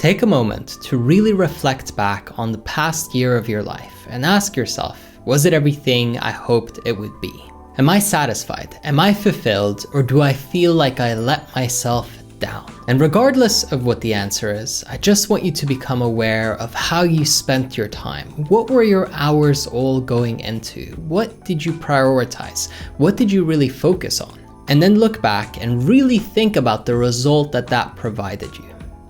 Take a moment to really reflect back on the past year of your life and ask yourself, was it everything I hoped it would be? Am I satisfied? Am I fulfilled? Or do I feel like I let myself down? And regardless of what the answer is, I just want you to become aware of how you spent your time. What were your hours all going into? What did you prioritize? What did you really focus on? And then look back and really think about the result that provided you.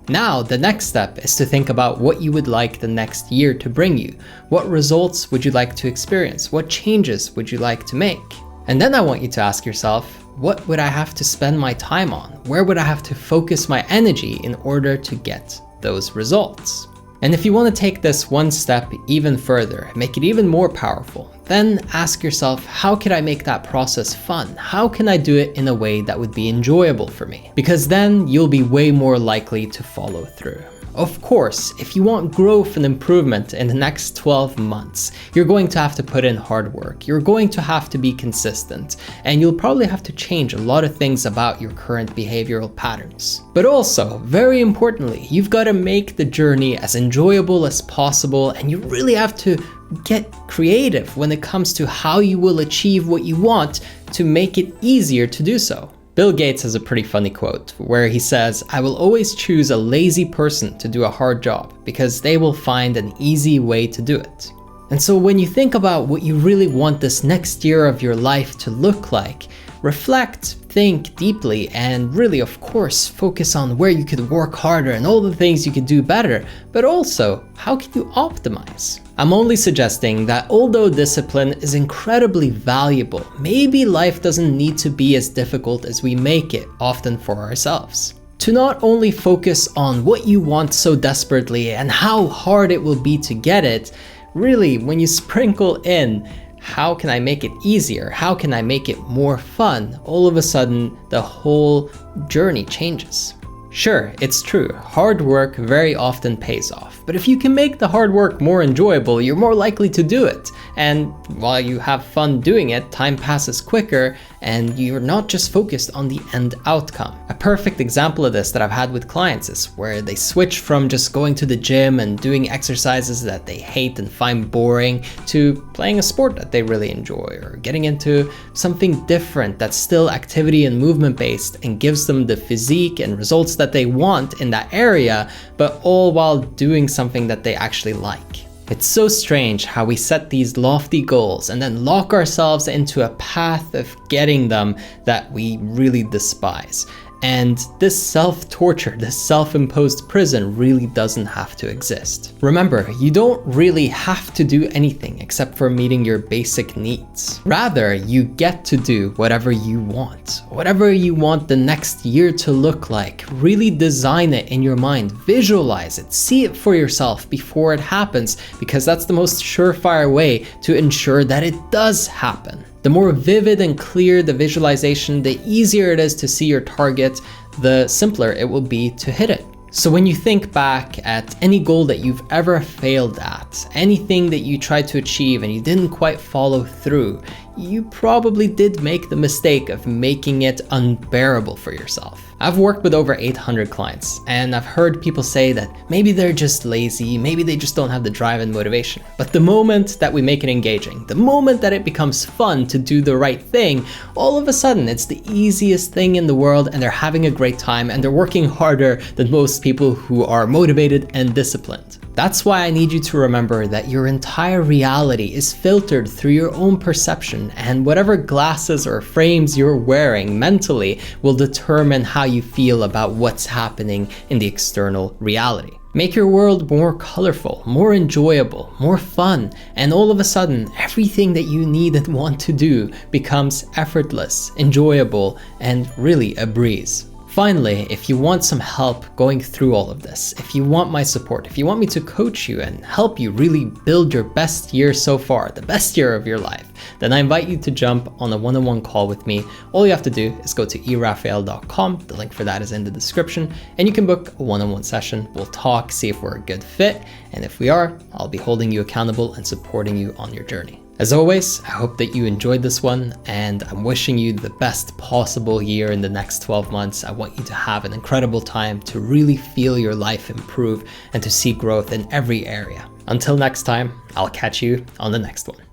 Now, the next step is to think about what you would like the next year to bring you. What results would you like to experience? What changes would you like to make? And then I want you to ask yourself, what would I have to spend my time on? Where would I have to focus my energy in order to get those results? And if you want to take this one step even further, make it even more powerful, then ask yourself, how could I make that process fun? How can I do it in a way that would be enjoyable for me? Because then you'll be way more likely to follow through. Of course, if you want growth and improvement in the next 12 months, you're going to have to put in hard work. You're going to have to be consistent, and you'll probably have to change a lot of things about your current behavioral patterns. But also, very importantly, you've got to make the journey as enjoyable as possible, and you really have to get creative when it comes to how you will achieve what you want to make it easier to do so. Bill Gates has a pretty funny quote where he says, "I will always choose a lazy person to do a hard job because they will find an easy way to do it." And so when you think about what you really want this next year of your life to look like, reflect, think deeply, and really, of course, focus on where you could work harder and all the things you could do better, but also, how can you optimize? I'm only suggesting that although discipline is incredibly valuable, maybe life doesn't need to be as difficult as we make it often for ourselves. To not only focus on what you want so desperately and how hard it will be to get it, really, when you sprinkle in, how can I make it easier? How can I make it more fun? All of a sudden, the whole journey changes. Sure, it's true, hard work very often pays off, but if you can make the hard work more enjoyable, you're more likely to do it. And while you have fun doing it, time passes quicker and you're not just focused on the end outcome. A perfect example of this that I've had with clients is where they switch from just going to the gym and doing exercises that they hate and find boring to playing a sport that they really enjoy, or getting into something different that's still activity and movement based and gives them the physique and results that they want in that area, but all while doing something that they actually like. It's so strange how we set these lofty goals and then lock ourselves into a path of getting them that we really despise. And this self-torture, this self-imposed prison really doesn't have to exist. Remember, you don't really have to do anything except for meeting your basic needs. Rather, you get to do whatever you want. Whatever you want the next year to look like, really design it in your mind, visualize it, see it for yourself before it happens, because that's the most surefire way to ensure that it does happen. The more vivid and clear the visualization, the easier it is to see your target, the simpler it will be to hit it. So when you think back at any goal that you've ever failed at, anything that you tried to achieve and you didn't quite follow through, you probably did make the mistake of making it unbearable for yourself. I've worked with over 800 clients, and I've heard people say that maybe they're just lazy, maybe they just don't have the drive and motivation. But the moment that we make it engaging, the moment that it becomes fun to do the right thing, all of a sudden it's the easiest thing in the world and they're having a great time and they're working harder than most people who are motivated and disciplined. That's why I need you to remember that your entire reality is filtered through your own perception, and whatever glasses or frames you're wearing mentally will determine how you feel about what's happening in the external reality. Make your world more colorful, more enjoyable, more fun, and all of a sudden, everything that you need and want to do becomes effortless, enjoyable, and really a breeze. Finally, if you want some help going through all of this, if you want my support, if you want me to coach you and help you really build your best year so far, the best year of your life, then I invite you to jump on a one-on-one call with me. All you have to do is go to erafael.com. The link for that is in the description, and you can book a one-on-one session. We'll talk, see if we're a good fit, and if we are, I'll be holding you accountable and supporting you on your journey. As always, I hope that you enjoyed this one, and I'm wishing you the best possible year in the next 12 months. I want you to have an incredible time, to really feel your life improve and to see growth in every area. Until next time, I'll catch you on the next one.